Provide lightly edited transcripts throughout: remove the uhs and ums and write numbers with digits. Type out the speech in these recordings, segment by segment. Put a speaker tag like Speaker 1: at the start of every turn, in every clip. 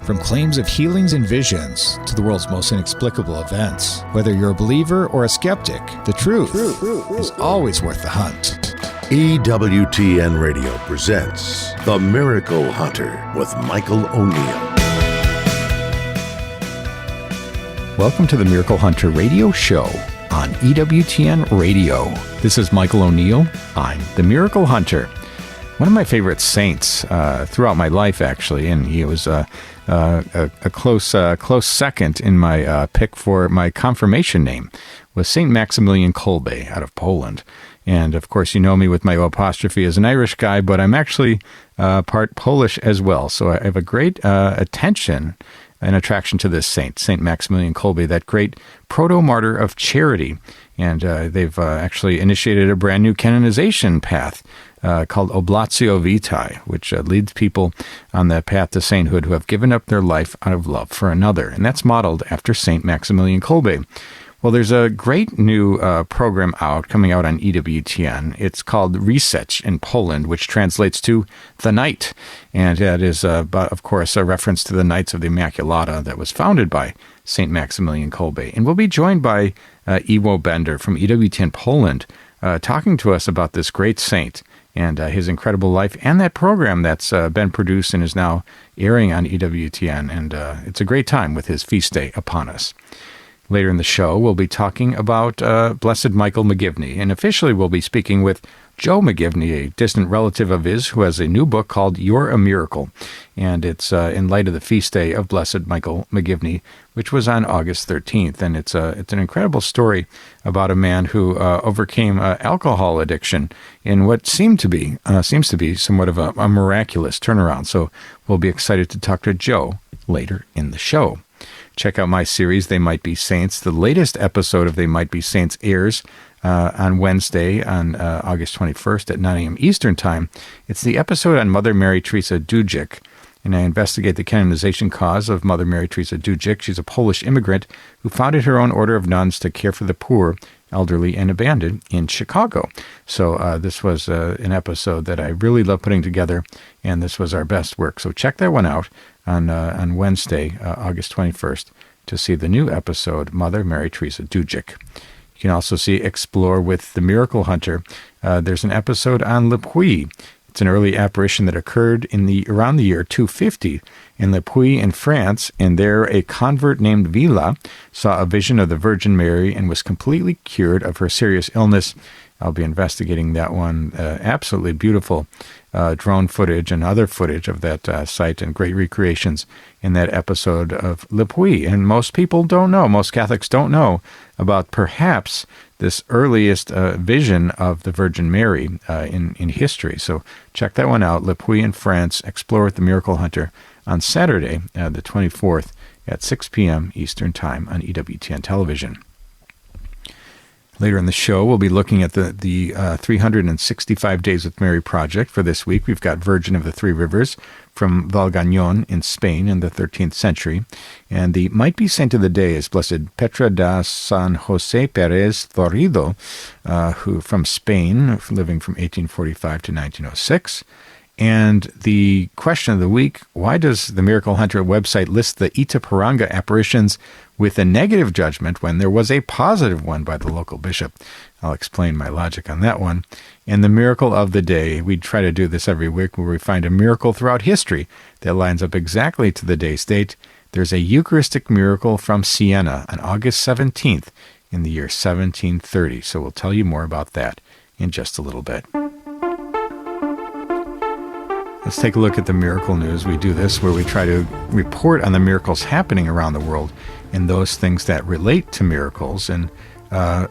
Speaker 1: From claims of healings and visions to the world's most inexplicable events, whether you're a believer or a skeptic, the truth is always worth the hunt.
Speaker 2: EWTN Radio presents The Miracle Hunter with Michael O'Neill.
Speaker 1: Welcome to the Miracle Hunter radio show on EWTN Radio. This is Michael O'Neill. I'm the Miracle Hunter. One of my favorite saints throughout my life, actually, and he was a close second in my pick for my confirmation name, was Saint Maximilian Kolbe out of Poland. And, of course, you know me with my O apostrophe as an Irish guy, but I'm actually part Polish as well. So I have a great attention and attraction to this saint, Saint Maximilian Kolbe, that great proto-martyr of charity. And they've actually initiated a brand new canonization path called Oblatio Vitae, which leads people on the path to sainthood who have given up their life out of love for another. And that's modeled after Saint Maximilian Kolbe. Well, there's a great new program coming out on EWTN. It's called Ree-setch in Poland, which translates to The Night. And that is, of course, a reference to the Knights of the Immaculata that was founded by St. Maximilian Kolbe. And we'll be joined by Iwo Bender from EWTN Poland, talking to us about this great saint and his incredible life and that program that's been produced and is now airing on EWTN. And it's a great time with his feast day upon us. Later in the show, we'll be talking about Blessed Michael McGivney, and officially we'll be speaking with Joe McGivney, a distant relative of his, who has a new book called You're a Miracle, and it's in light of the feast day of Blessed Michael McGivney, which was on August 13th, and it's an incredible story about a man who overcame alcohol addiction in what seems to be somewhat of a miraculous turnaround. So we'll be excited to talk to Joe later in the show. Check out my series, They Might Be Saints. The latest episode of They Might Be Saints airs on Wednesday, on August 21st at 9 a.m. Eastern Time. It's the episode on Mother Mary Teresa Dudzik, and I investigate the canonization cause of Mother Mary Teresa Dudzik. She's a Polish immigrant who founded her own order of nuns to care for the poor, elderly, and abandoned in Chicago. So this was an episode that I really love putting together, and this was our best work. So check that one out on Wednesday, August 21st, to see the new episode, Mother Mary Teresa Dudzik. You can also see Explore with the Miracle Hunter. There's an episode on Le Puy. It's an early apparition that occurred around the year 250 in Le Puy in France, and there a convert named Villa saw a vision of the Virgin Mary and was completely cured of her serious illness. I'll be investigating that one. Absolutely beautiful drone footage and other footage of that site, and great recreations in that episode of Le Puy. And most people don't know, most Catholics don't know about perhaps this earliest vision of the Virgin Mary in history. So check that one out, Le Puy in France, Explore with the Miracle Hunter, on Saturday, the 24th at 6 p.m. Eastern Time on EWTN Television. Later in the show, we'll be looking at the 365 Days with Mary project for this week. We've got Virgin of the Three Rivers from Valgañón in Spain in the 13th century. And the Might Be Saint of the Day is Blessed Petra da San José Pérez Torrido, who from Spain, living from 1845 to 1906. And the question of the week, why does the Miracle Hunter website list the Itaparanga apparitions with a negative judgment when there was a positive one by the local bishop? I'll explain my logic on that one. And the miracle of the day, we try to do this every week where we find a miracle throughout history that lines up exactly to the day's date. There's a Eucharistic miracle from Siena on August 17th in the year 1730. So we'll tell you more about that in just a little bit. Let's take a look at the miracle news. We do this where we try to report on the miracles happening around the world and those things that relate to miracles. And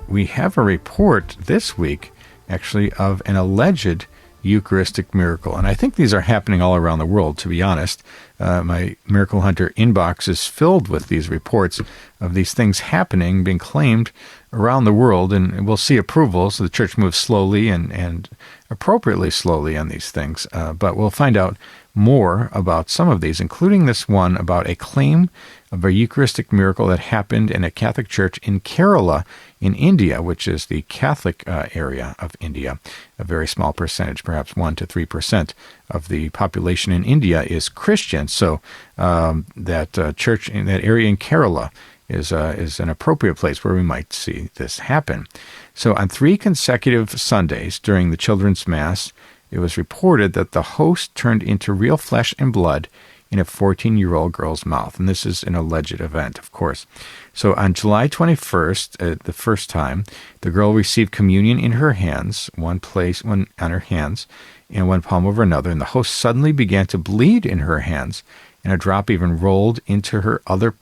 Speaker 1: we have a report this week, actually, of an alleged Eucharistic miracle. And I think these are happening all around the world, to be honest. My Miracle Hunter inbox is filled with these reports of these things happening, being claimed around the world, and we'll see approval. So the church moves slowly and appropriately slowly on these things. But we'll find out more about some of these, including this one about a claim of a Eucharistic miracle that happened in a Catholic church in Kerala in India, which is the Catholic area of India. A very small percentage, perhaps 1 to 3% of the population in India is Christian. So that church in that area in Kerala is an appropriate place where we might see this happen. So on 3 consecutive Sundays during the children's Mass, it was reported that the host turned into real flesh and blood in a 14-year-old girl's mouth. And this is an alleged event, of course. So on July 21st, the first time, the girl received communion in her hands, one on her hands, and one palm over another, and the host suddenly began to bleed in her hands, and a drop even rolled into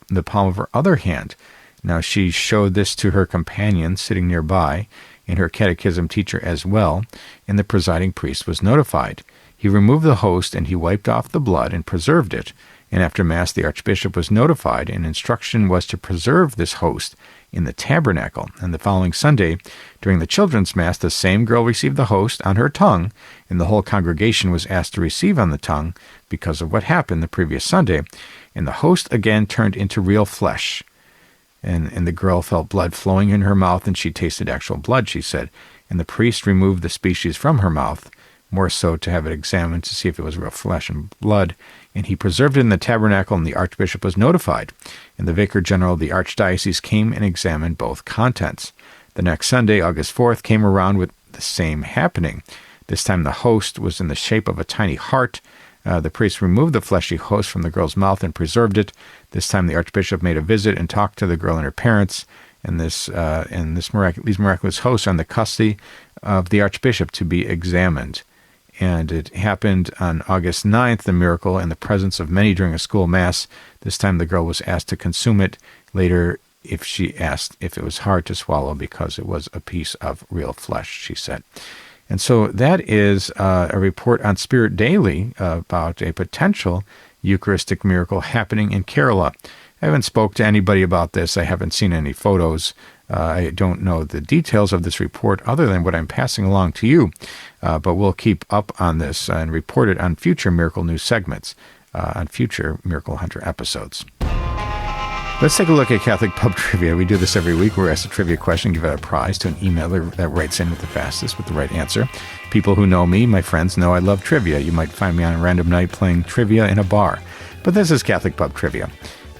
Speaker 1: the palm of her other hand. Now she showed this to her companion sitting nearby, and her catechism teacher as well, and the presiding priest was notified. He removed the host, and he wiped off the blood and preserved it. And after Mass, the Archbishop was notified, and instruction was to preserve this host in the tabernacle. And the following Sunday, during the children's Mass, the same girl received the host on her tongue, and the whole congregation was asked to receive on the tongue because of what happened the previous Sunday. And the host again turned into real flesh. And the girl felt blood flowing in her mouth, and she tasted actual blood, she said. And the priest removed the species from her mouth, more so to have it examined to see if it was real flesh and blood. And he preserved it in the tabernacle, and the Archbishop was notified. And the Vicar General of the Archdiocese came and examined both contents. The next Sunday, August 4th, came around with the same happening. This time the host was in the shape of a tiny heart. The priest removed the fleshy host from the girl's mouth and preserved it. This time the Archbishop made a visit and talked to the girl and her parents. And these miraculous hosts are in the custody of the Archbishop to be examined. And it happened on August 9th, the miracle, in the presence of many during a school Mass. This time the girl was asked to consume it. Later, if she asked if it was hard to swallow because it was a piece of real flesh, she said. And so that is a report on Spirit Daily about a potential Eucharistic miracle happening in Kerala. I haven't spoke to anybody about this. I haven't seen any photos. I don't know the details of this report other than what I'm passing along to you. But we'll keep up on this and report it on future Miracle News segments, on future Miracle Hunter episodes. Let's take a look at Catholic Pub Trivia. We do this every week. We're asked a trivia question, give out a prize to an emailer that writes in with the fastest, with the right answer. People who know me, my friends, know I love trivia. You might find me on a random night playing trivia in a bar. But this is Catholic Pub Trivia.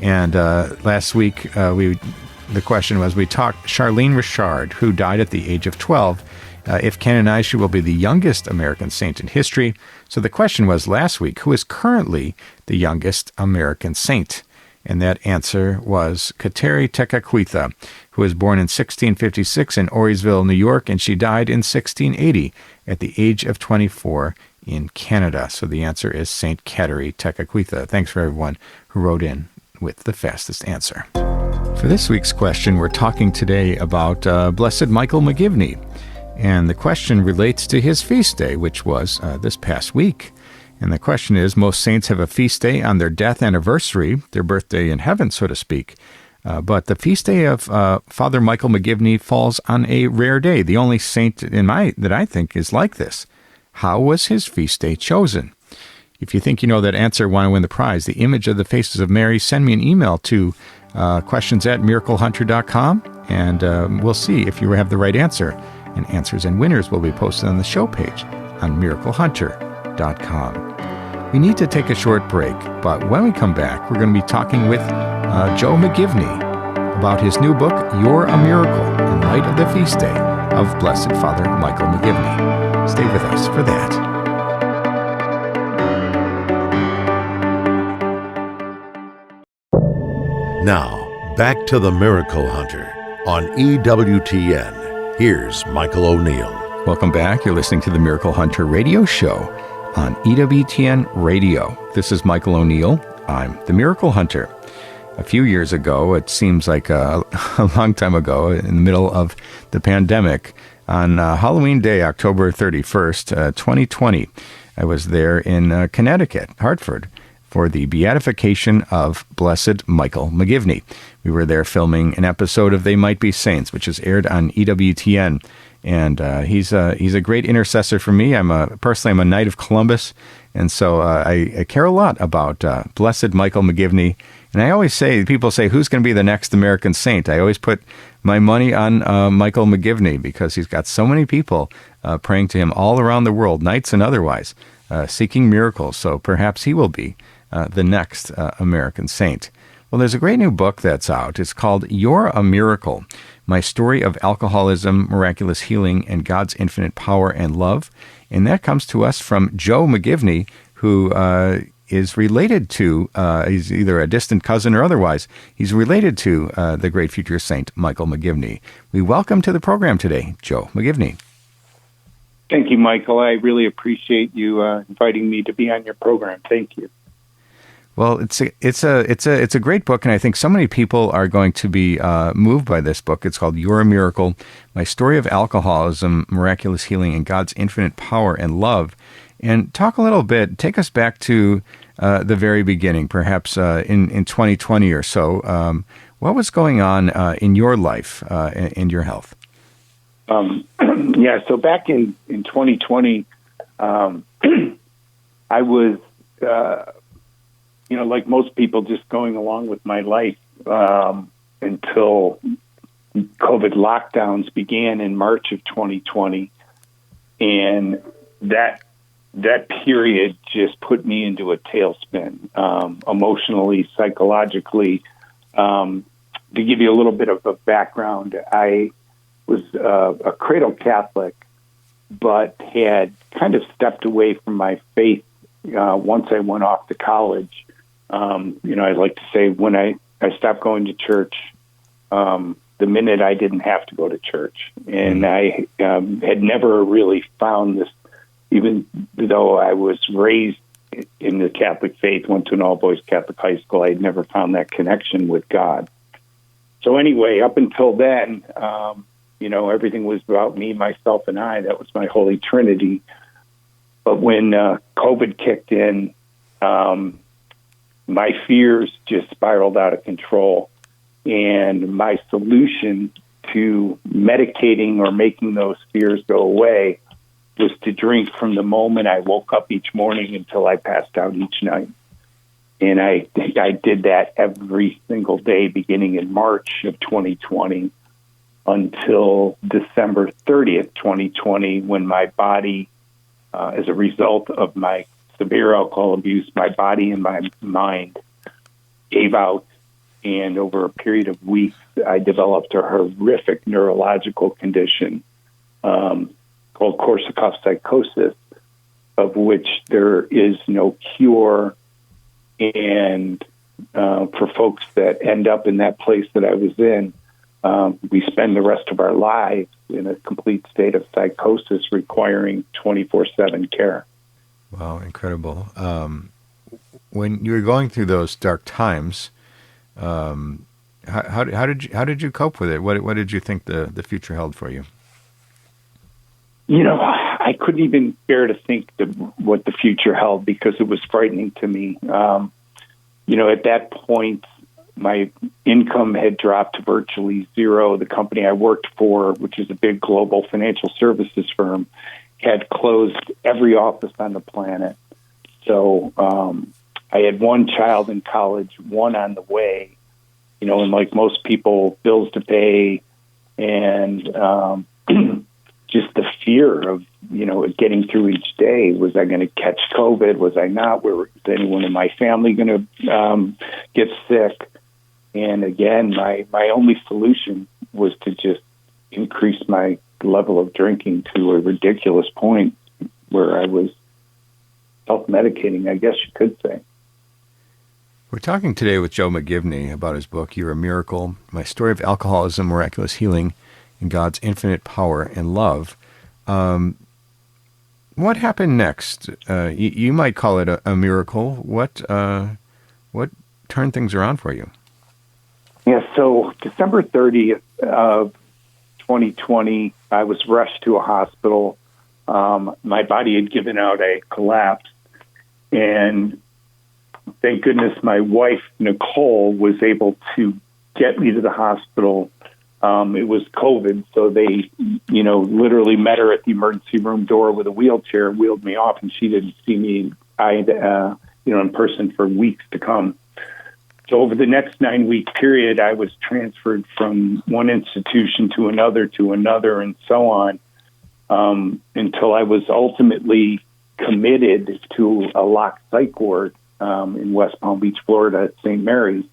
Speaker 1: And last week, the question was, we talked Charlene Richard, who died at the age of 12. If canonized, she will be the youngest American saint in history. So the question was last week, who is currently the youngest American saint? And that answer was Kateri Tekakwitha, who was born in 1656 in Orisville, New York, and she died in 1680 at the age of 24 in Canada. So the answer is Saint Kateri Tekakwitha. Thanks for everyone who wrote in with the fastest answer. For this week's question, we're talking today about Blessed Michael McGivney. And the question relates to his feast day, which was this past week. And the question is, most saints have a feast day on their death anniversary, their birthday in heaven, so to speak. But the feast day of Father Michael McGivney falls on a rare day, the only saint that I think is like this. How was his feast day chosen? If you think you know that answer, want to win the prize, the image of the faces of Mary, send me an email to questions@miraclehunter.com, and we'll see if you have the right answer. And answers and winners will be posted on the show page on miraclehunter.com. We need to take a short break, but when we come back, we're going to be talking with Joe McGivney about his new book, You're a Miracle, in light of the feast day of Blessed Father Michael McGivney. Stay with us for that.
Speaker 2: Now, back to the Miracle Hunter on EWTN. Here's Michael O'Neill.
Speaker 1: Welcome back. You're listening to the Miracle Hunter radio show on EWTN Radio. This is Michael O'Neill. I'm the Miracle Hunter. A few years ago, it seems like a long time ago, in the middle of the pandemic, on Halloween Day, October 31st, 2020, I was there in Connecticut, Hartford, for the beatification of Blessed Michael McGivney. We were there filming an episode of They Might Be Saints, which is aired on EWTN. And he's a great intercessor for me. Personally, I'm a Knight of Columbus, and so I care a lot about Blessed Michael McGivney. And I always say, people say, who's going to be the next American saint? I always put my money on Michael McGivney, because he's got so many people praying to him all around the world, knights and otherwise, seeking miracles. So perhaps he will be the next American saint. Well, there's a great new book that's out. It's called You're a Miracle: My Story of Alcoholism, Miraculous Healing, and God's Infinite Power and Love. And that comes to us from Joe McGivney, who is related to, he's either a distant cousin or otherwise, he's related to the great future saint, Michael McGivney. We welcome to the program today, Joe McGivney.
Speaker 3: Thank you, Michael. I really appreciate you inviting me to be on your program. Thank you.
Speaker 1: Well, it's a great book, and I think so many people are going to be moved by this book. It's called You're a Miracle: My Story of Alcoholism, Miraculous Healing, and God's Infinite Power and Love. And talk a little bit, take us back to the very beginning, perhaps in 2020 or so. What was going on in your life and your health?
Speaker 3: So back in 2020, I was, like most people, just going along with my life until COVID lockdowns began in March of 2020. And that period just put me into a tailspin, emotionally, psychologically. To give you a little bit of a background, I was a cradle Catholic, but had kind of stepped away from my faith once I went off to college. I'd like to say when I stopped going to church, the minute I didn't have to go to church. And I had never really found this, even though I was raised in the Catholic faith, went to an all-boys Catholic high school, I had never found that connection with God. So anyway, up until then, everything was about me, myself, and I. That was my Holy Trinity. But when COVID kicked in, my fears just spiraled out of control. And my solution to medicating or making those fears go away was to drink from the moment I woke up each morning until I passed out each night. And I did that every single day beginning in March of 2020 until December 30th, 2020, when my body, as a result of my severe alcohol abuse, my body and my mind gave out. And over a period of weeks, I developed a horrific neurological condition called Korsakoff psychosis, of which there is no cure. And for folks that end up in that place that I was in, we spend the rest of our lives in a complete state of psychosis requiring 24/7 care.
Speaker 1: Wow, incredible. When you were going through those dark times, how did you cope with it? What did you think the future held for you?
Speaker 3: I couldn't even bear to think what the future held because it was frightening to me. At that point, my income had dropped to virtually zero. The company I worked for, which is a big global financial services firm, had closed every office on the planet. So I had one child in college, one on the way, and like most people, bills to pay, and just the fear of, getting through each day. Was I going to catch COVID? Was I not? Was anyone in my family going to get sick? And again, my only solution was to just increase my level of drinking to a ridiculous point where I was self-medicating, I guess you could say.
Speaker 1: We're talking today with Joe McGivney about his book, You're a Miracle: My Story of Alcoholism, Miraculous Healing, and God's Infinite Power and Love. What happened next? You might call it a miracle. What turned things around for you?
Speaker 3: Yeah, so December 30th of 2020, I was rushed to a hospital. My body had given out. I collapsed. And thank goodness my wife, Nicole, was able to get me to the hospital It was COVID, so they, literally met her at the emergency room door with a wheelchair, wheeled me off, and she didn't see me, in person for weeks to come. So over the next 9-week period, I was transferred from one institution to another, and so on, until I was ultimately committed to a locked psych ward in West Palm Beach, Florida, at St. Mary's.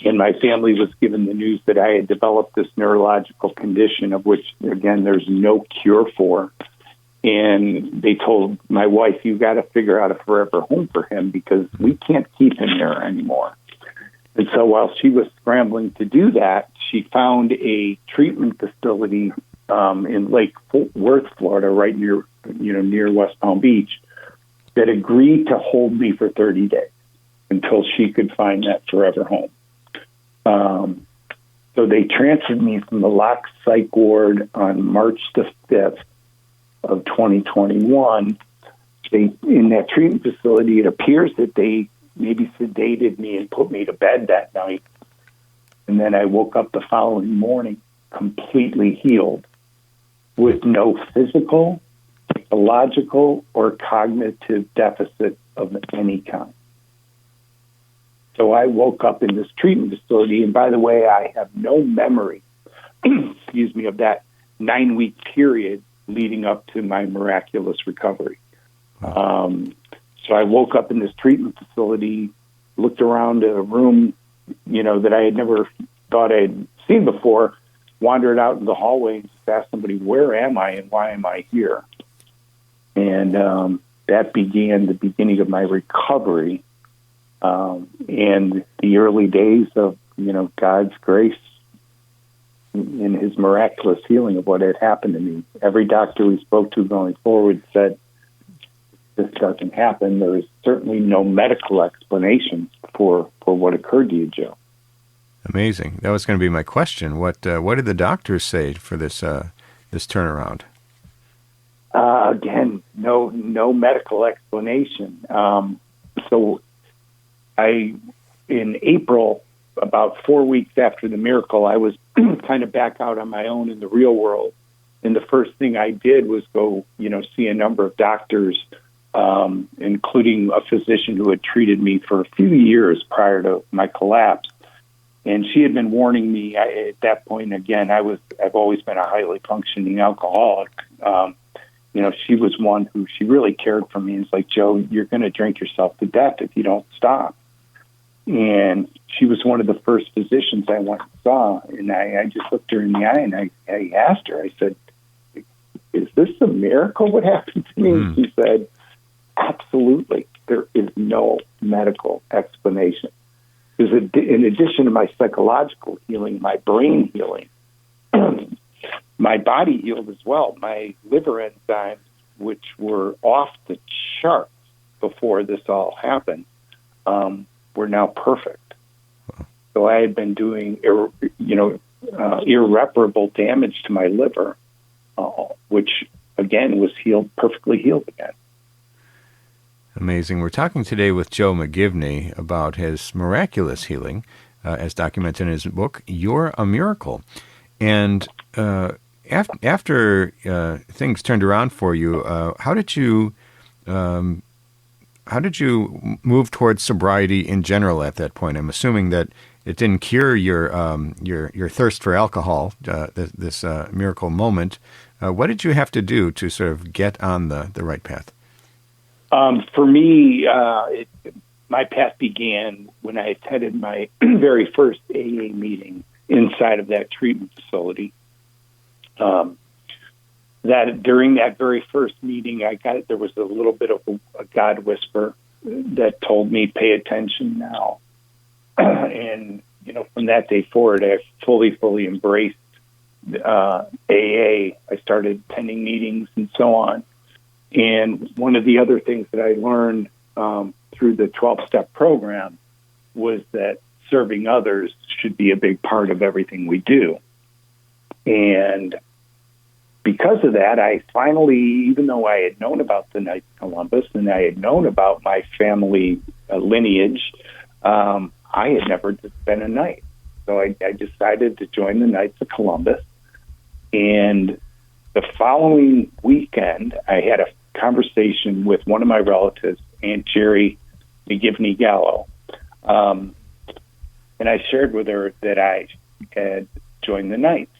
Speaker 3: And my family was given the news that I had developed this neurological condition of which, again, there's no cure for. And they told my wife, you got to figure out a forever home for him because we can't keep him there anymore. And so while she was scrambling to do that, she found a treatment facility in Lake Fort Worth, Florida, right near West Palm Beach, that agreed to hold me for 30 days until she could find that forever home. So they transferred me from the locked psych ward on March the 5th of 2021. In that treatment facility, it appears that they maybe sedated me and put me to bed that night. And then I woke up the following morning completely healed with no physical, psychological, or cognitive deficit of any kind. So I woke up in this treatment facility, and by the way, I have no memory, of that 9-week period leading up to my miraculous recovery. So I woke up in this treatment facility, looked around a room, that I had never thought I'd seen before, wandered out in the hallway and just asked somebody, where am I and why am I here? And that began the beginning of my recovery. And the early days of, God's grace and his miraculous healing of what had happened to me. Every doctor we spoke to going forward said, this doesn't happen. There is certainly no medical explanation for what occurred to you, Joe.
Speaker 1: Amazing. That was going to be my question. What did the doctors say for this turnaround?
Speaker 3: Again, no medical explanation. So in April, about 4 weeks after the miracle, I was kind of back out on my own in the real world. And the first thing I did was go, see a number of doctors, including a physician who had treated me for a few years prior to my collapse. And she had been warning me at that point. Again, I've always been a highly functioning alcoholic. She was one who she really cared for me. It's like, Joe, you're going to drink yourself to death if you don't stop. And she was one of the first physicians I went and saw. And I just looked her in the eye and I asked her, I said, is this a miracle what happened to me? And she said, absolutely. There is no medical explanation. Because in addition to my psychological healing, my brain healing, my body healed as well. My liver enzymes, which were off the charts before this all happened, were now perfect. So I had been doing, irreparable damage to my liver, which again was perfectly healed again.
Speaker 1: Amazing. We're talking today with Joe McGivney about his miraculous healing, as documented in his book, You're a Miracle. And after things turned around for you, how did you move towards sobriety in general at that point? I'm assuming that it didn't cure your thirst for alcohol, this miracle moment. What did you have to do to sort of get on the right path?
Speaker 3: For me, my path began when I attended my very first AA meeting inside of that treatment facility. That during that very first meeting, there was a little bit of a God whisper that told me, pay attention now. And, from that day forward, I fully embraced AA. I started attending meetings and so on. And one of the other things that I learned through the 12-step program was that serving others should be a big part of everything we do. And because of that, I finally, even though I had known about the Knights of Columbus and I had known about my family lineage, I had never spent a night. So I decided to join the Knights of Columbus. And the following weekend, I had a conversation with one of my relatives, Aunt Jerry McGivney Gallo. And I shared with her that I had joined the Knights.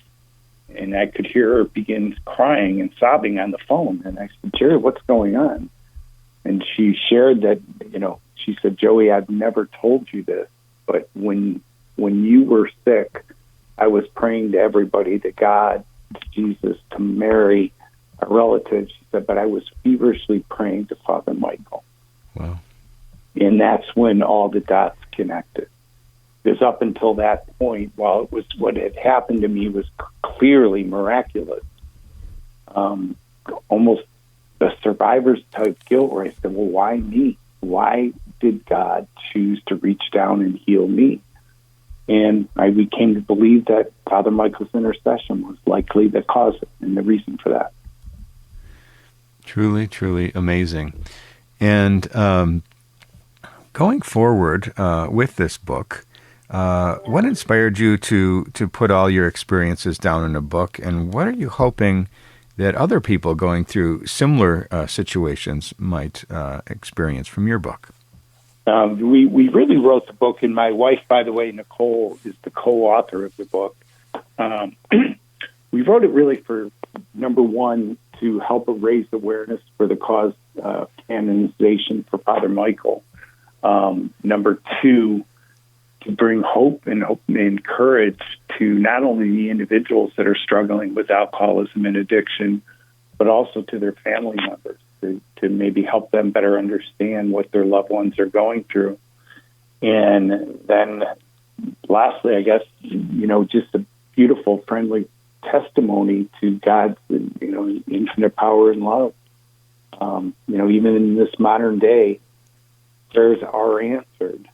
Speaker 3: And I could hear her begin crying and sobbing on the phone. And I said, Jerry, what's going on? And she shared that, she said, Joey, I've never told you this, but when you were sick, I was praying to everybody, to God, to Jesus, to Mary, a relative. She said, but I was feverishly praying to Father Michael.
Speaker 1: Wow.
Speaker 3: And that's when all the dots connected. Because up until that point, while it was what had happened to me was clearly miraculous, almost the survivor's type guilt, where I said, well, why me? Why did God choose to reach down and heal me? And I became to believe that Father Michael's intercession was likely the cause and the reason for that.
Speaker 1: Truly, truly amazing. And going forward with this book, what inspired you to put all your experiences down in a book, and what are you hoping that other people going through similar situations might experience from your book?
Speaker 3: We really wrote the book, and my wife, by the way, Nicole, is the co-author of the book. We wrote it really for, number one, to help raise awareness for the cause of canonization for Father Michael. Number two, to bring hope and courage to not only the individuals that are struggling with alcoholism and addiction, but also to their family members, to maybe help them better understand what their loved ones are going through. And then lastly, I guess, just a beautiful, friendly testimony to God's, infinite power and love. Even in this modern day, prayers are answered.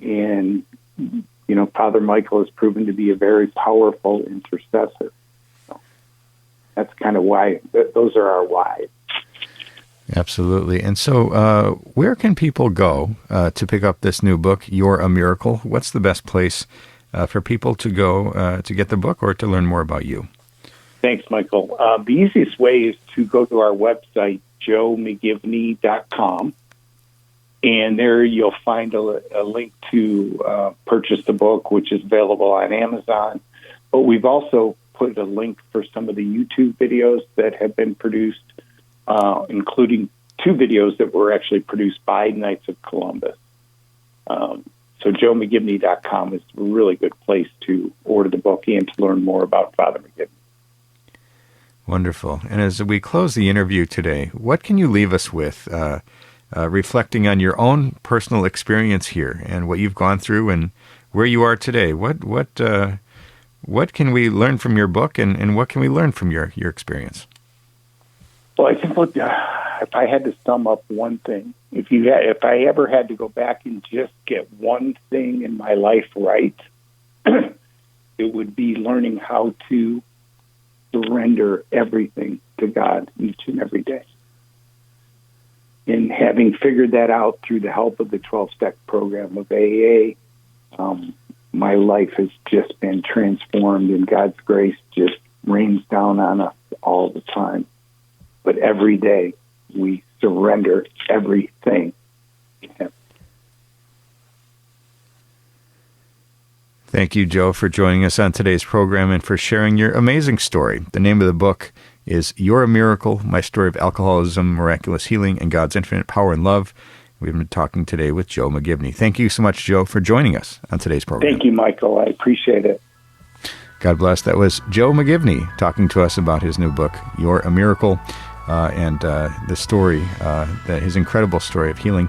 Speaker 3: And Father Michael has proven to be a very powerful intercessor. So that's kind of why, those are our whys.
Speaker 1: Absolutely. And so where can people go to pick up this new book, You're a Miracle? What's the best place for people to go to get the book or to learn more about you?
Speaker 3: Thanks, Michael. The easiest way is to go to our website, joemcgivney.com. And there you'll find a link to purchase the book, which is available on Amazon. But we've also put a link for some of the YouTube videos that have been produced, including 2 videos that were actually produced by Knights of Columbus. So joemcgivney.com is a really good place to order the book and to learn more about Father McGivney.
Speaker 1: Wonderful. And as we close the interview today, what can you leave us with, reflecting on your own personal experience here and what you've gone through and where you are today? What can we learn from your book, and what can we learn from your experience?
Speaker 3: Well, I think if I had to sum up one thing, if I ever had to go back and just get one thing in my life right, it would be learning how to surrender everything to God each and every day. And having figured that out through the help of the 12-step program of AA, my life has just been transformed, and God's grace just rains down on us all the time. But every day, we surrender everything to Him.
Speaker 1: Thank you, Joe, for joining us on today's program and for sharing your amazing story. The name of the book is You're a Miracle, My Story of Alcoholism, Miraculous Healing, and God's Infinite Power and Love. We've been talking today with Joe McGivney. Thank you so much, Joe, for joining us on today's program.
Speaker 3: Thank you, Michael. I appreciate it.
Speaker 1: God bless. That was Joe McGivney talking to us about his new book, You're a Miracle, and the story, his incredible story of healing.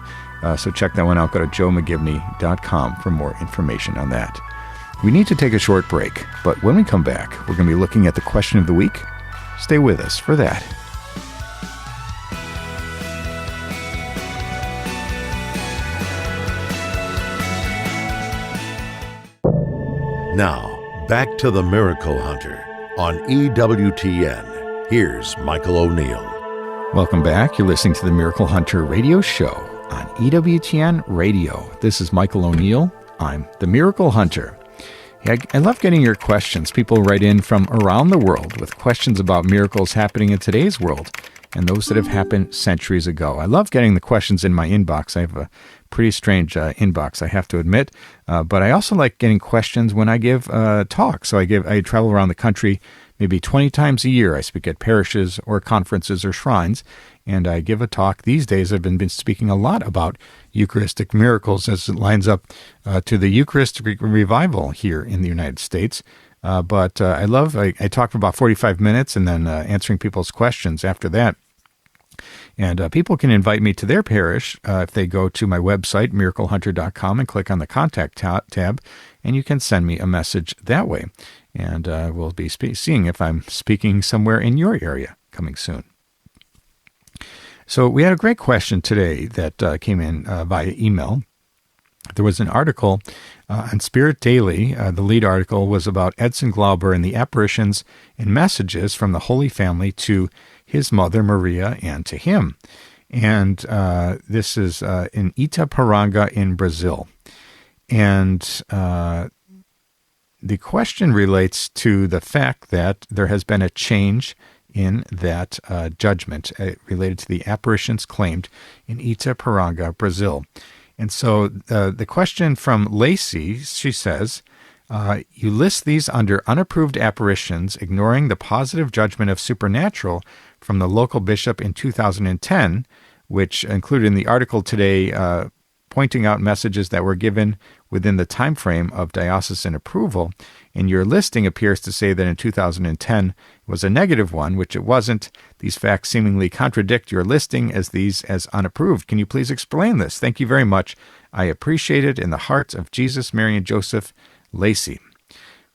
Speaker 1: So check that one out. Go to joemcgivney.com for more information on that. We need to take a short break, but when we come back, we're going to be looking at the question of the week. Stay with us for that.
Speaker 2: Now, back to the Miracle Hunter on EWTN. Here's Michael O'Neill.
Speaker 1: Welcome back. You're listening to the Miracle Hunter radio show on EWTN Radio. This is Michael O'Neill. I'm the Miracle Hunter. Yeah, I love getting your questions. People write in from around the world with questions about miracles happening in today's world and those that have happened centuries ago. I love getting the questions in my inbox. I have a pretty strange inbox, I have to admit. But I also like getting questions when I give talks. So I travel around the country maybe 20 times a year. I speak at parishes or conferences or shrines, and I give a talk. These days I've been speaking a lot about Eucharistic miracles as it lines up to the Eucharistic revival here in the United States. But I talk for about 45 minutes and then answering people's questions after that. And people can invite me to their parish if they go to my website, miraclehunter.com, and click on the Contact tab, and you can send me a message that way. And we'll be seeing if I'm speaking somewhere in your area coming soon. So we had a great question today that came in via email. There was an article on Spirit Daily. The lead article was about Edson Glauber and the apparitions and messages from the Holy Family to his mother Maria and to him. And this is in Itaporanga in Brazil. And the question relates to the fact that there has been a change in that judgment related to the apparitions claimed in Itaporanga, Brazil. And so the question from Lacey, she says, you list these under unapproved apparitions, ignoring the positive judgment of supernatural from the local bishop in 2010, which included in the article today pointing out messages that were given within the time frame of diocesan approval. And your listing appears to say that in 2010 was a negative one, which it wasn't. These facts seemingly contradict your listing as unapproved. Can you please explain this? Thank you very much. I appreciate it. In the hearts of Jesus, Mary, and Joseph, Lacey.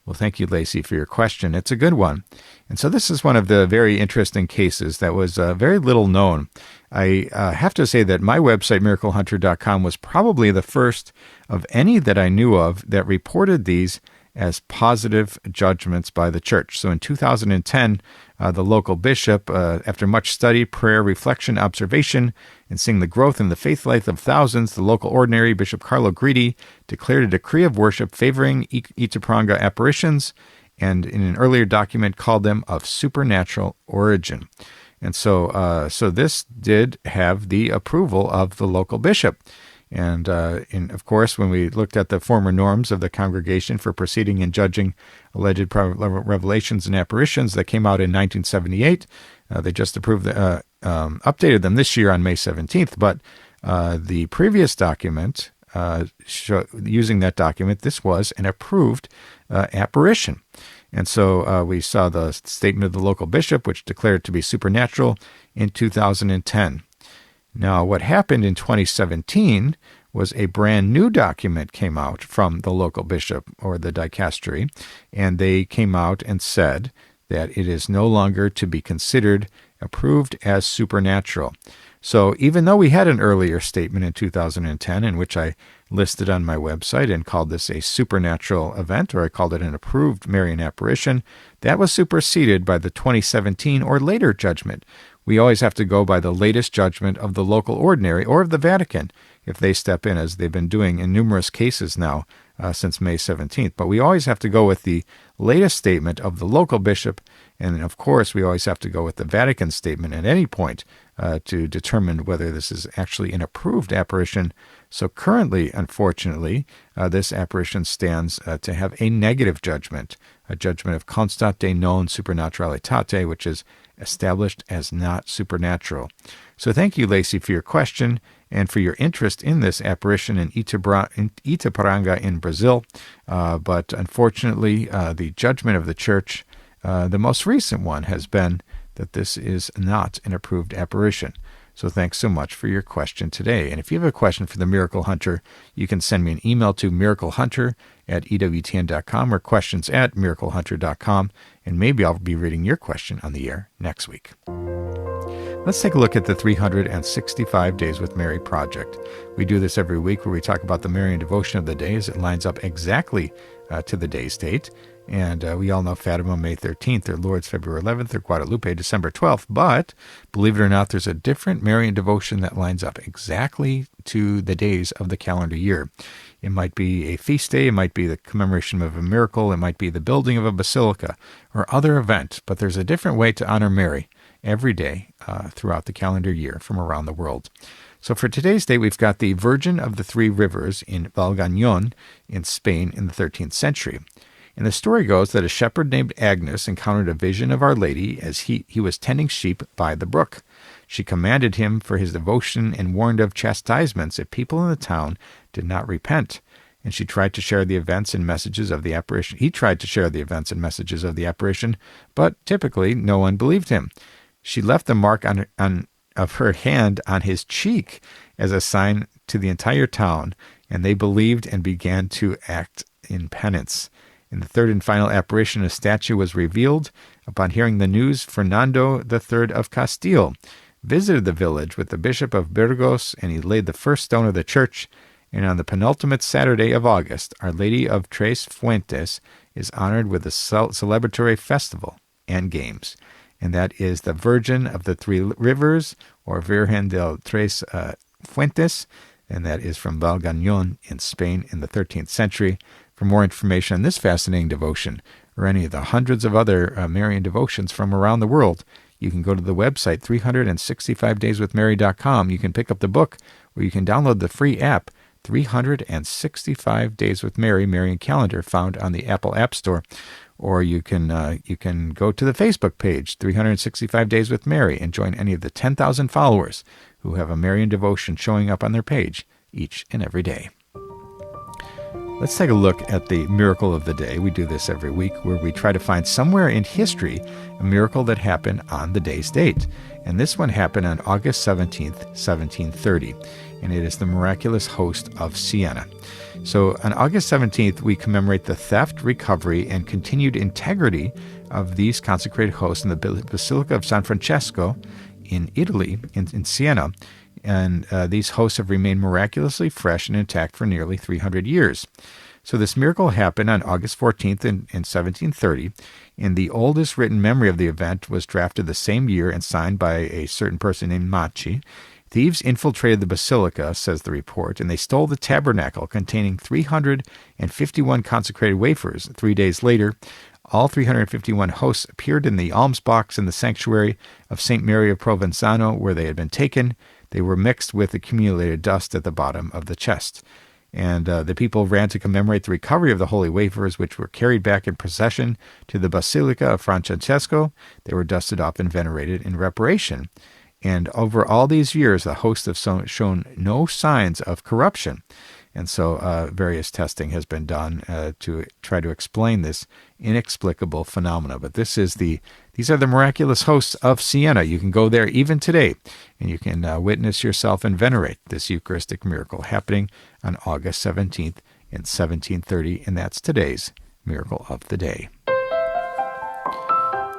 Speaker 1: Well, thank you, Lacey, for your question. It's a good one. And so this is one of the very interesting cases that was very little known. I have to say that my website, miraclehunter.com, was probably the first of any that I knew of that reported these as positive judgments by the church. So in 2010, the local bishop, after much study, prayer, reflection, observation, and seeing the growth in the faith life of thousands, the local ordinary, Bishop Carlo Gridi, declared a decree of worship favoring Itaporanga apparitions, and in an earlier document called them of supernatural origin. And so this did have the approval of the local bishop. And of course, when we looked at the former norms of the congregation for proceeding and judging alleged revelations and apparitions that came out in 1978, they just updated them this year on May 17th. But the previous document, using that document, this was an approved apparition. And so we saw the statement of the local bishop, which declared it to be supernatural in 2010. Now, what happened in 2017 was a brand new document came out from the local bishop or the dicastery, and they came out and said that it is no longer to be considered approved as supernatural. So even though we had an earlier statement in 2010 in which I listed on my website and called this a supernatural event, or I called it an approved Marian apparition, that was superseded by the 2017 or later judgment. We always have to go by the latest judgment of the local ordinary or of the Vatican if they step in, as they've been doing in numerous cases now since May 17th. But we always have to go with the latest statement of the local bishop, and of course we always have to go with the Vatican statement at any point to determine whether this is actually an approved apparition. So currently, unfortunately, this apparition stands to have a negative judgment, a judgment of constate non supernaturalitate, which is established as not supernatural. So thank you, Lacey, for your question and for your interest in this apparition in Itaporanga in Brazil. But unfortunately, the judgment of the Church, the most recent one, has been that this is not an approved apparition. So thanks so much for your question today. And if you have a question for the Miracle Hunter, you can send me an email to miraclehunter@EWTN.com or questions@miraclehunter.com, and maybe I'll be reading your question on the air next week. Let's take a look at the 365 Days with Mary project. We do this every week where we talk about the Marian devotion of the day as it lines up exactly to the day's date. And we all know Fatima, May 13th, or Lourdes, February 11th, or Guadalupe, December 12th. But believe it or not, there's a different Marian devotion that lines up exactly to the days of the calendar year. It might be a feast day, it might be the commemoration of a miracle, it might be the building of a basilica or other event, but there's a different way to honor Mary every day throughout the calendar year from around the world. So for today's date, we've got the Virgin of the Three Rivers in Valgañón in Spain in the 13th century. And the story goes that a shepherd named Agnes encountered a vision of Our Lady as he was tending sheep by the brook. She commended him for his devotion and warned of chastisements if people in the town did not repent. And she tried to share the events and messages of the apparition. He tried to share the events and messages of the apparition, but typically no one believed him. She left the mark of her hand on his cheek as a sign to the entire town, and they believed and began to act in penance. In the third and final apparition, a statue was revealed. Upon hearing the news, Fernando III of Castile visited the village with the Bishop of Burgos, and he laid the first stone of the church. And on the penultimate Saturday of August, Our Lady of Tres Fuentes is honored with a celebratory festival and games. And that is the Virgin of the Three Rivers, or Virgen del Tres Fuentes, and that is from Valgañón in Spain in the 13th century. For more information on this fascinating devotion, or any of the hundreds of other Marian devotions from around the world, you can go to the website 365dayswithmary.com. You can pick up the book, or you can download the free app, 365 Days with Mary, Marian Calendar, found on the Apple App Store. Or you can go to the Facebook page, 365 Days with Mary, and join any of the 10,000 followers who have a Marian devotion showing up on their page each and every day. Let's take a look at the miracle of the day. We do this every week, where we try to find somewhere in history a miracle that happened on the day's date. And this one happened on August 17th, 1730, and it is the Miraculous Host of Siena. So on August 17th, we commemorate the theft, recovery, and continued integrity of these consecrated hosts in the Basilica of San Francesco in Italy, in Siena. And these hosts have remained miraculously fresh and intact for nearly 300 years. So this miracle happened on August 14th in 1730, and the oldest written memory of the event was drafted the same year and signed by a certain person named Macchi. Thieves infiltrated the basilica, says the report, and they stole the tabernacle containing 351 consecrated wafers. 3 days later, all 351 hosts appeared in the alms box in the sanctuary of St. Mary of Provenzano, where they had been taken. They were mixed with accumulated dust at the bottom of the chest. And the people ran to commemorate the recovery of the holy wafers, which were carried back in procession to the Basilica of Francesco. They were dusted off and venerated in reparation. And over all these years, the hosts have shown no signs of corruption. And so various testing has been done to try to explain this inexplicable phenomena. But these are the miraculous hosts of Siena. You can go there even today, and you can witness yourself and venerate this Eucharistic miracle happening on August 17th in 1730, and that's today's Miracle of the Day.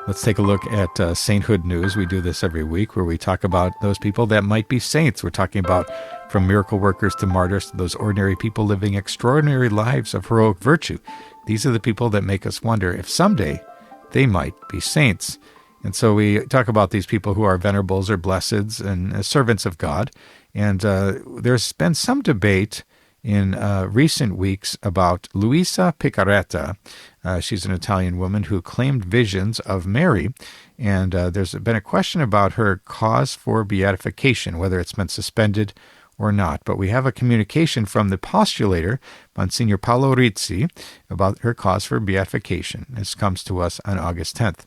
Speaker 1: Let's take a look at sainthood news. We do this every week, where we talk about those people that might be saints. We're talking about from miracle workers to martyrs, to those ordinary people living extraordinary lives of heroic virtue. These are the people that make us wonder if someday they might be saints. And so we talk about these people who are venerables or blesseds and servants of God. And there's been some debate in recent weeks about Luisa Piccarreta. She's an Italian woman who claimed visions of Mary, and there's been a question about her cause for beatification, whether it's been suspended or not. But we have a communication from the postulator, Monsignor Paolo Rizzi, about her cause for beatification. This comes to us on August 10th.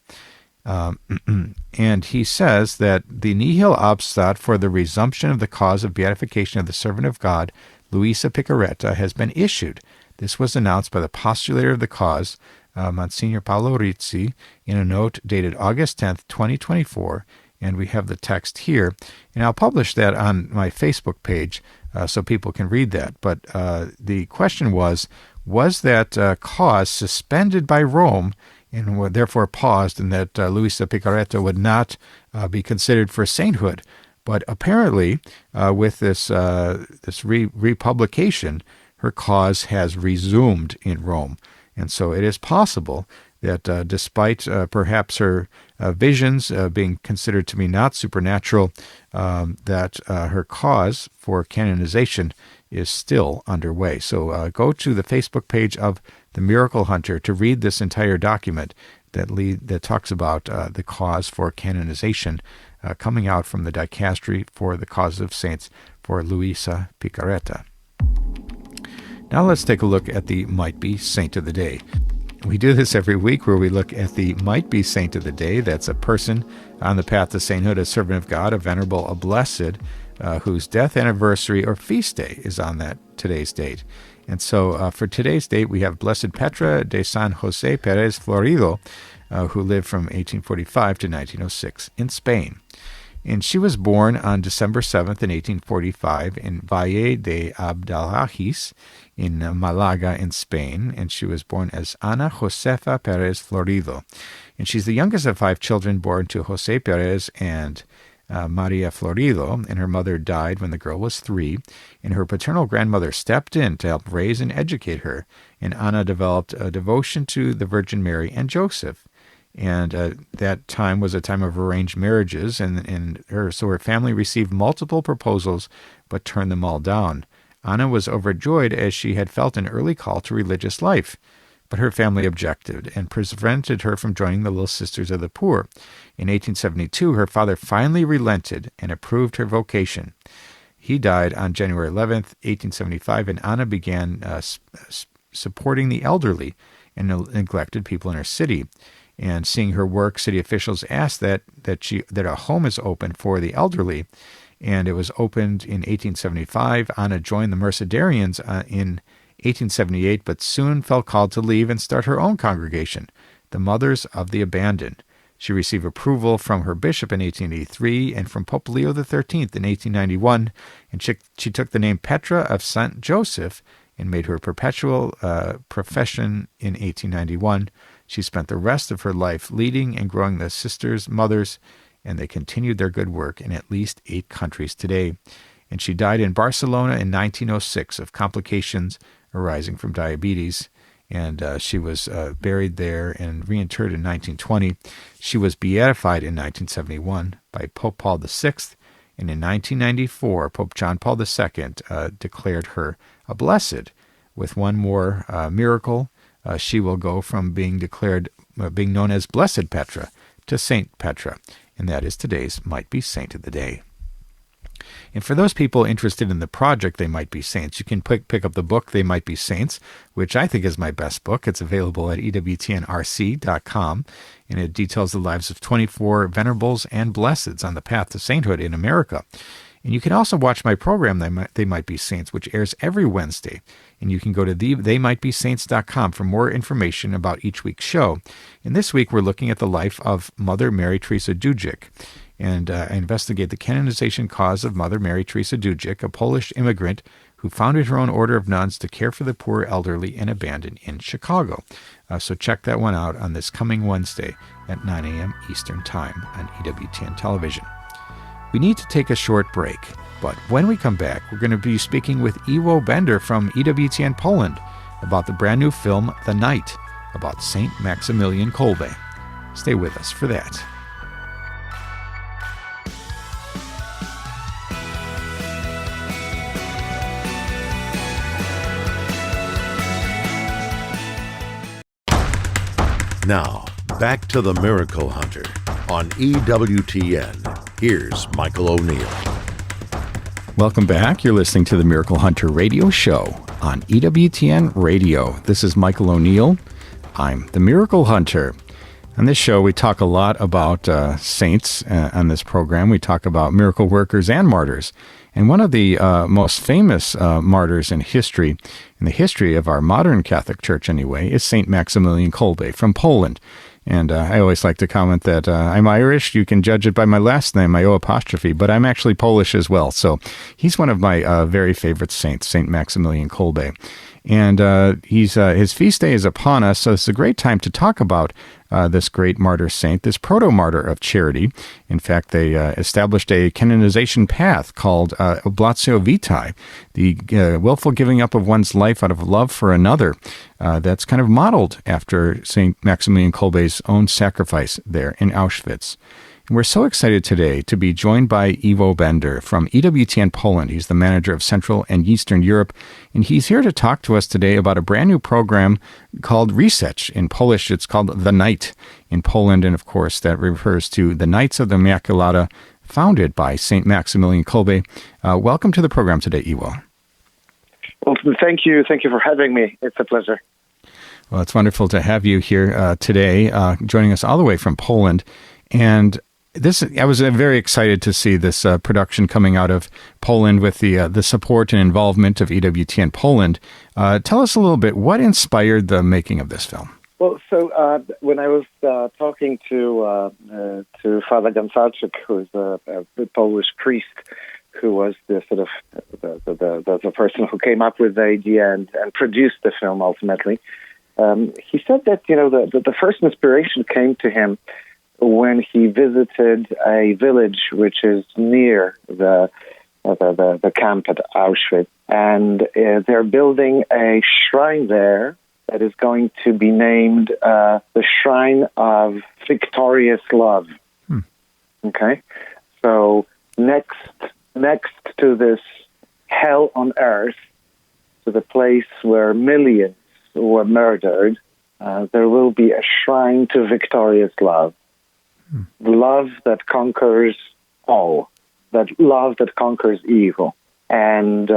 Speaker 1: And he says that the nihil obstat for the resumption of the cause of beatification of the servant of God, Luisa Piccarreta, has been issued. This was announced by the postulator of the cause, Monsignor Paolo Rizzi, in a note dated August 10th, 2024, and we have the text here. And I'll publish that on my Facebook page so people can read that. But the question was that cause suspended by Rome and therefore paused, and that Luisa Piccarreta would not be considered for sainthood? But apparently, with this republication, her cause has resumed in Rome. And so it is possible that despite perhaps her visions being considered to be not supernatural, that her cause for canonization is still underway. So go to the Facebook page of The Miracle Hunter to read this entire document that talks about the cause for canonization coming out from the Dicastery for the Cause of Saints for Luisa Picaretta. Now let's take a look at the Might Be Saint of the Day. We do this every week where we look at the Might Be Saint of the Day. That's a person on the path to sainthood, a servant of God, a venerable, a blessed, whose death anniversary or feast day is on today's date. And so for today's date, we have Blessed Petra de San Jose Perez Florido, who lived from 1845 to 1906 in Spain. And she was born on December 7th in 1845 in Valle de Abdalajis in Malaga in Spain. And she was born as Ana Josefa Perez Florido. And she's the youngest of 5 children born to Jose Perez and Maria Florido, and her mother died when the girl was 3, and her paternal grandmother stepped in to help raise and educate her, and Ana developed a devotion to the Virgin Mary and Joseph. And that time was a time of arranged marriages, so her family received multiple proposals but turned them all down. Ana was overjoyed as she had felt an early call to religious life, but her family objected and prevented her from joining the Little Sisters of the Poor. In 1872, her father finally relented and approved her vocation. He died on January 11th, 1875, and Ana began supporting the elderly and neglected people in her city. And seeing her work, city officials asked that a home is open for the elderly, and it was opened in 1875. Ana joined the Mercedarians in 1878, but soon felt called to leave and start her own congregation, the Mothers of the Abandoned. She received approval from her bishop in 1883 and from Pope Leo XIII in 1891, and she took the name Petra of St. Joseph and made her perpetual profession in 1891. She spent the rest of her life leading and growing the sisters, mothers, and they continued their good work in at least 8 countries today. And she died in Barcelona in 1906 of complications arising from diabetes, and she was buried there and reinterred in 1920. She was beatified in 1971 by Pope Paul VI, and in 1994, Pope John Paul II declared her a blessed. With one more miracle, she will go from being known as Blessed Petra to Saint Petra, and that is today's Might Be Saint of the Day. And for those people interested in the project They Might Be Saints, you can pick up the book They Might Be Saints, which I think is my best book. It's available at EWTNRC.com, and it details the lives of 24 venerables and blesseds on the path to sainthood in America. And you can also watch my program, They Might Be Saints, which airs every Wednesday. And you can go to theymightbesaints.com for more information about each week's show. And this week we're looking at the life of Mother Mary Teresa Dujic, and investigate the canonization cause of Mother Mary Teresa Dujic, a Polish immigrant who founded her own order of nuns to care for the poor, elderly, and abandoned in Chicago. So check that one out on this coming Wednesday at 9 a.m. Eastern Time on EWTN Television. We need to take a short break, but when we come back, we're going to be speaking with Iwo Bender from EWTN Poland about the brand new film, The Night, about St. Maximilian Kolbe. Stay with us for that.
Speaker 2: Now, back to the Miracle Hunter on EWTN. Here's Michael O'Neill.
Speaker 1: Welcome back. You're listening to the Miracle Hunter radio show on EWTN Radio. This is Michael O'Neill. I'm the Miracle Hunter. On this show, we talk a lot about saints on this program. We talk about miracle workers and martyrs. And one of the most famous martyrs in the history of our modern Catholic Church anyway, is St. Maximilian Kolbe from Poland. And I always like to comment that I'm Irish. You can judge it by my last name, my O apostrophe, but I'm actually Polish as well. So he's one of my very favorite saints, St. Maximilian Kolbe. And his feast day is upon us, so it's a great time to talk about this great martyr saint, this proto-martyr of charity. In fact, they established a canonization path called Oblatio Vitae, the willful giving up of one's life out of love for another. That's kind of modeled after St. Maximilian Kolbe's own sacrifice there in Auschwitz. We're so excited today to be joined by Iwo Bender from EWTN Poland. He's the manager of Central and Eastern Europe, and he's here to talk to us today about a brand new program called Ree-setch. In Polish, it's called The Night in Poland, and of course, that refers to the Knights of the Immaculata, founded by St. Maximilian Kolbe. Welcome to the program today, Iwo.
Speaker 4: Well, thank you. Thank you for having me. It's a pleasure.
Speaker 1: Well, it's wonderful to have you here today, joining us all the way from Poland. And I was very excited to see this production coming out of Poland with the support and involvement of EWTN Poland. Tell us a little bit, what inspired the making of this film?
Speaker 4: Well, so when I was talking to Father Gonsalczyk, who is a Polish priest, who was the sort of the person who came up with the idea and produced the film ultimately, he said that the first inspiration came to him when he visited a village which is near the camp at Auschwitz, and they're building a shrine there that is going to be named the Shrine of Victorious Love. Okay, so next to this hell on earth, to the place where millions were murdered, there will be a shrine to victorious love. Love that conquers all, that love that conquers evil. And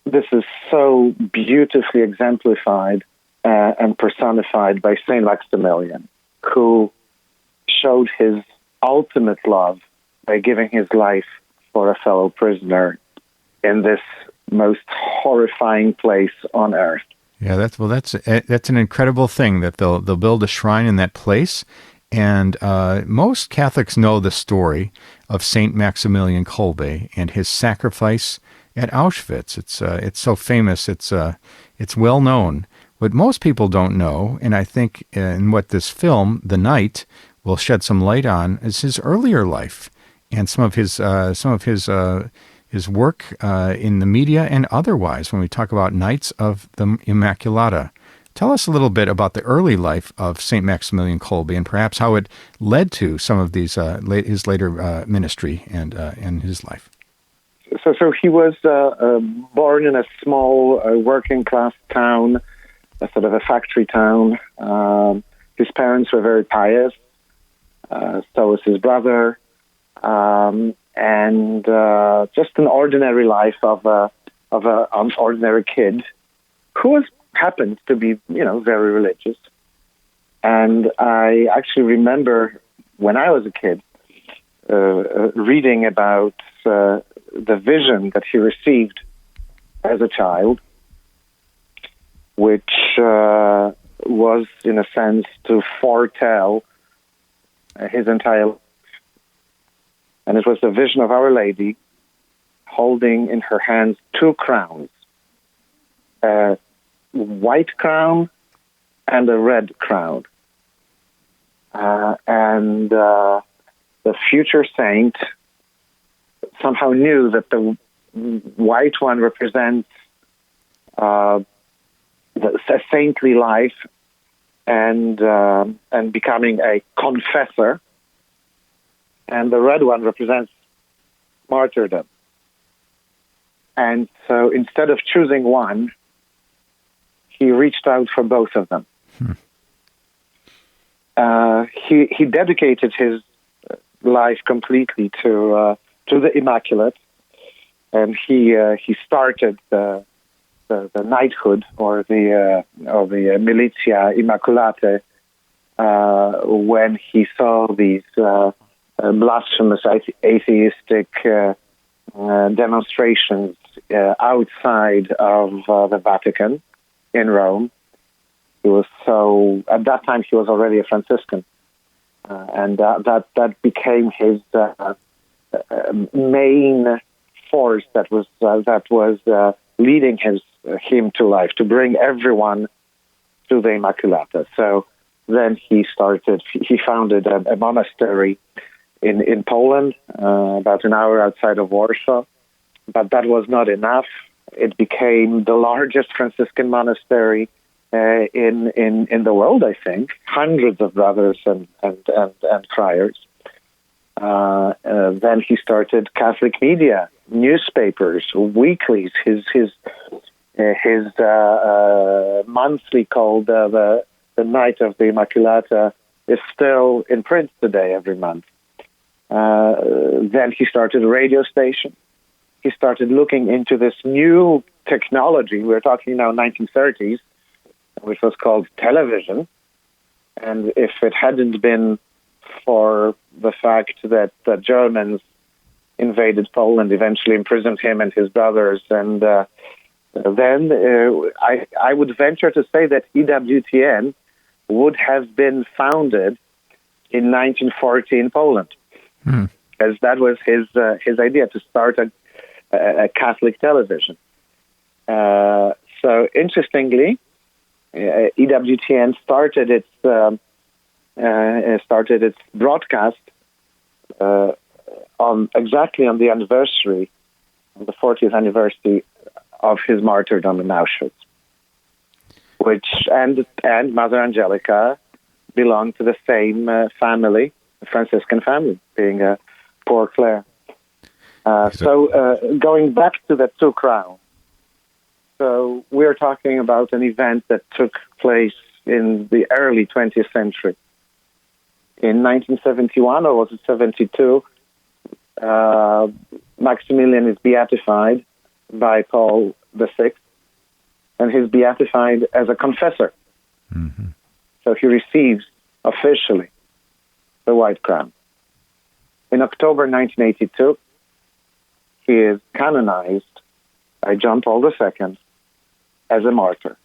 Speaker 4: this is so beautifully exemplified and personified by Saint Maximilian, who showed his ultimate love by giving his life for a fellow prisoner in this most horrifying place on earth.
Speaker 1: Yeah, that's an incredible thing that they'll build a shrine in that place. And most Catholics know the story of Saint Maximilian Kolbe and his sacrifice at Auschwitz. It's so famous. It's well known. What most people don't know, and I think in what this film, The Night, will shed some light on, is his earlier life and some of his work in the media and otherwise. When we talk about Knights of the Immaculata. Tell us a little bit about the early life of St. Maximilian Kolbe and perhaps how it led to some of these his later ministry and his life.
Speaker 4: So he was born in a small working class town, a sort of a factory town. His parents were very pious. So was his brother, and just an ordinary life of an ordinary kid who happened to be, very religious. And I actually remember when I was a kid reading about the vision that he received as a child, which was, in a sense, to foretell his entire life. And it was the vision of Our Lady holding in her hands two crowns, a white crown and a red crown. And the future saint somehow knew that the white one represents a saintly life and becoming a confessor, and the red one represents martyrdom. And so instead of choosing one, he reached out for both of them. He dedicated his life completely to the Immaculate, and he started the knighthood or the militia Immaculata when he saw these blasphemous atheistic demonstrations outside of the Vatican in Rome. At that time he was already a Franciscan, and that became his main force that was leading him to life, to bring everyone to the Immaculata. So then he founded a monastery in Poland, about an hour outside of Warsaw. But that was not enough. It became the largest Franciscan monastery in the world, I think. Hundreds of brothers and friars. Then he started Catholic media, newspapers, weeklies. His monthly called the Night of the Immaculata is still in print today every month. Then he started a radio station. He started looking into this new technology. We're talking now 1930s, which was called television. And if it hadn't been for the fact that the Germans invaded Poland, eventually imprisoned him and his brothers, and then I would venture to say that EWTN would have been founded in 1940 in Poland, as that was his idea, to start a Catholic television. So interestingly, EWTN started its broadcast on the anniversary, the 40th anniversary of his martyrdom in Auschwitz, which and Mother Angelica belonged to the same family, the Franciscan family, being Poor Clare. So going back to the two crowns, so we're talking about an event that took place in the early 20th century. In 1971, or was it 72, Maximilian is beatified by Paul VI, and he's beatified as a confessor. Mm-hmm. So he receives officially the White Crown. In October 1982, he is canonized by John Paul II as a martyr.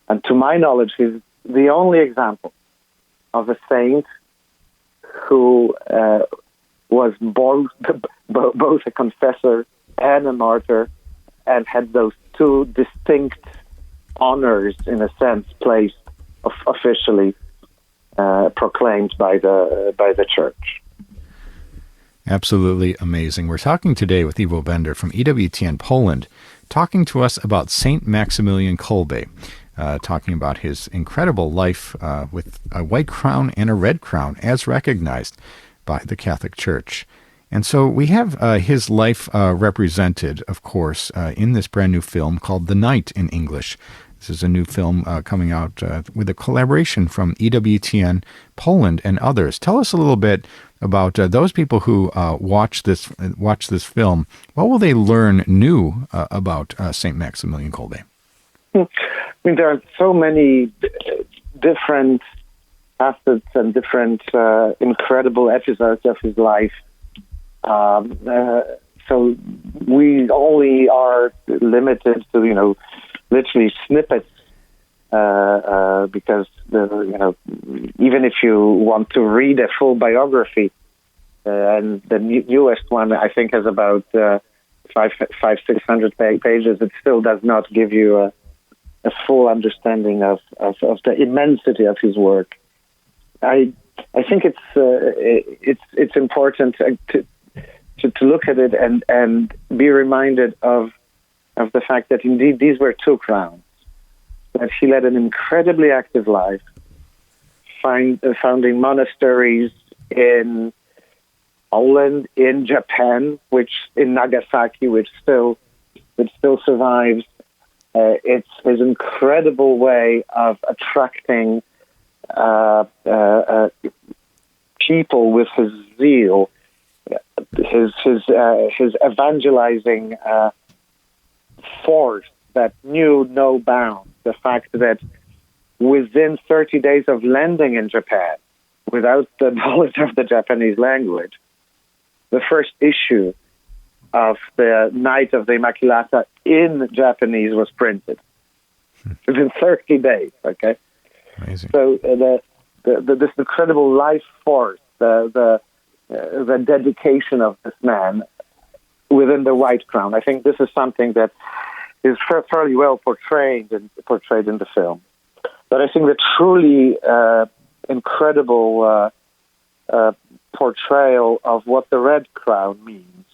Speaker 4: And to my knowledge, he's the only example of a saint who was both a confessor and a martyr, and had those two distinct honors, in a sense, placed officially proclaimed by the Church.
Speaker 1: Absolutely amazing. We're talking today with Iwo Bender from EWTN Poland, talking to us about Saint Maximilian Kolbe, talking about his incredible life with a white crown and a red crown as recognized by the Catholic Church. And so we have his life represented, of course, in this brand new film called The Night in English. This is a new film coming out with a collaboration from EWTN Poland and others. Tell us a little bit about those people who watch this film. What will they learn new about St. Maximilian Kolbe?
Speaker 4: I mean, there are so many different facets and different incredible episodes of his life. So we only are limited to, literally snippets, because even if you want to read a full biography, and the newest one I think has about 600 pages, it still does not give you a full understanding of the immensity of his work. I think it's important to look at it and be reminded of the fact that indeed these were two crowns, that he led an incredibly active life, founding monasteries in Poland, in Japan, in Nagasaki, which still survives. It's his incredible way of attracting people with his zeal, his evangelizing force that knew no bounds. The fact that within 30 days of landing in Japan, without the knowledge of the Japanese language, the first issue of the Night of the Immaculata in Japanese was printed. Within 30 days, okay?
Speaker 1: Amazing.
Speaker 4: So this incredible life force, the dedication of this man within the White Crown, I think this is something that is fairly well portrayed in the film. But I think the truly incredible portrayal of what the Red Crown means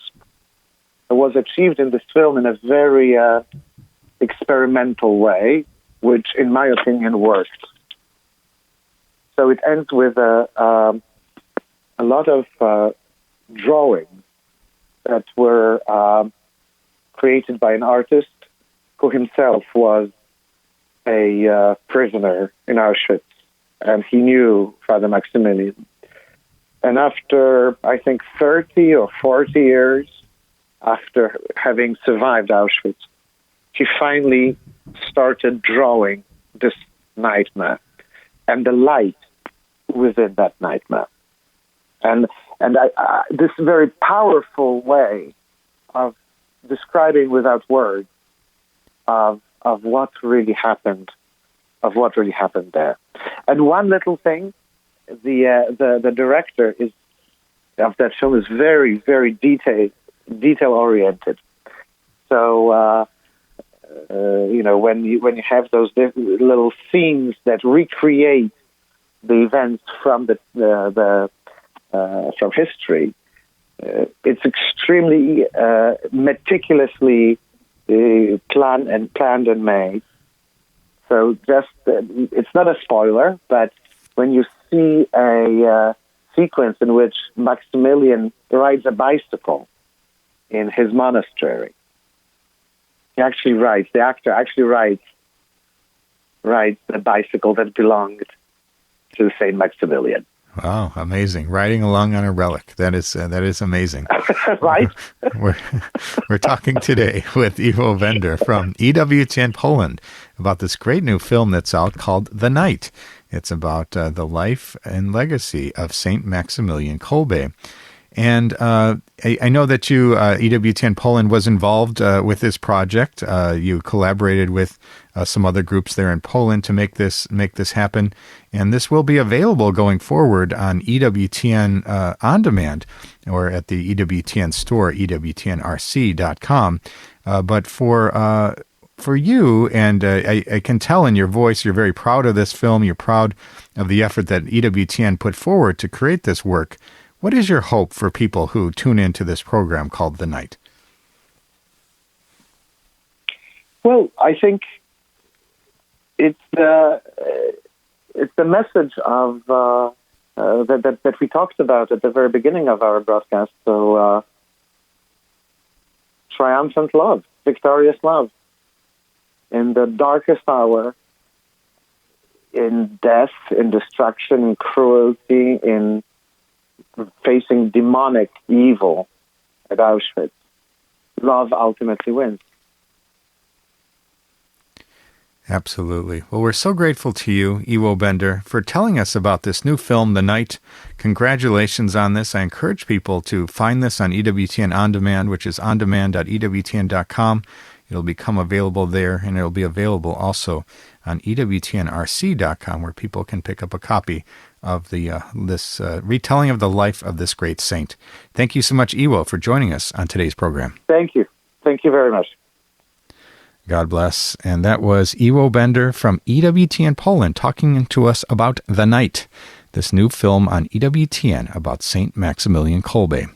Speaker 4: was achieved in this film in a very experimental way, which, in my opinion, worked. So it ends with a lot of drawings that were created by an artist who himself was a prisoner in Auschwitz, and he knew Father Maximilian. And after, I think, 30 or 40 years after having survived Auschwitz, he finally started drawing this night map and the light within that night map. And this very powerful way of describing without words of what really happened, there. And one little thing, the director of that film is very, very detail oriented. So when you have those little scenes that recreate the events from from history, it's extremely meticulously planned and made. So it's not a spoiler, but when you see a sequence in which Maximilian rides a bicycle in his monastery, the actor actually rides the bicycle that belonged to Saint Maximilian.
Speaker 1: Wow, amazing! Riding along on a relic. That is amazing.
Speaker 4: Right?
Speaker 1: We're talking today with Iwo Bender from EWTN Poland about this great new film that's out called The Night. It's about the life and legacy of Saint Maximilian Kolbe. And I know that you, EWTN Poland, was involved with this project. You collaborated with some other groups there in Poland to make this happen. And this will be available going forward on EWTN On Demand or at the EWTN store, EWTNRC.com. But for you, and I can tell in your voice, you're very proud of this film. You're proud of the effort that EWTN put forward to create this work. What is your hope for people who tune into this program called The Night?
Speaker 4: Well, I think it's the message of that we talked about at the very beginning of our broadcast. So, triumphant love, victorious love, in the darkest hour, in death, in destruction, in cruelty, in facing demonic evil at Auschwitz, love ultimately wins.
Speaker 1: Absolutely. Well, we're so grateful to you, Iwo Bender, for telling us about this new film, The Night. Congratulations on this. I encourage people to find this on EWTN On Demand, which is ondemand.ewtn.com. It'll become available there, and it'll be available also on EWTNRC.com, where people can pick up a copy of this retelling of the life of this great saint. Thank you so much, Iwo, for joining us on today's program.
Speaker 4: Thank you. Thank you very much.
Speaker 1: God bless. And that was Iwo Bender from EWTN Poland talking to us about The Night, this new film on EWTN about Saint Maximilian Kolbe.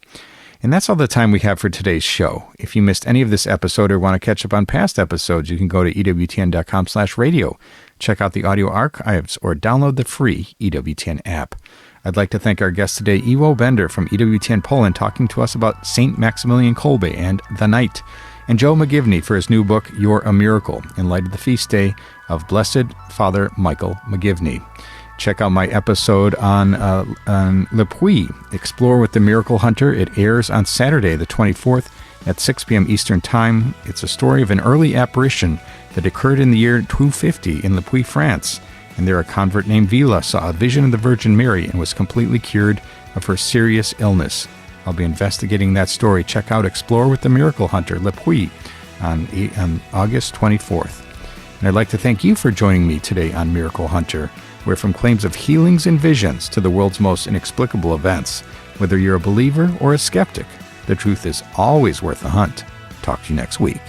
Speaker 1: And that's all the time we have for today's show. If you missed any of this episode or want to catch up on past episodes, you can go to EWTN.com/radio, check out the audio archives, or download the free EWTN app. I'd like to thank our guest today, Iwo Bender from EWTN Poland, talking to us about Saint Maximilian Kolbe and The Night, and Joe McGivney for his new book, You're a Miracle, in light of the feast day of Blessed Father Michael McGivney. Check out my episode on Le Puy, Explore with the Miracle Hunter. It airs on Saturday, the 24th at 6 p.m. Eastern Time. It's a story of an early apparition that occurred in the year 250 in Le Puy, France. And there a convert named Vila saw a vision of the Virgin Mary and was completely cured of her serious illness. I'll be investigating that story. Check out Explore with the Miracle Hunter, Le Puy, on August 24th. And I'd like to thank you for joining me today on Miracle Hunter, where from claims of healings and visions to the world's most inexplicable events, whether you're a believer or a skeptic, the truth is always worth a hunt. Talk to you next week.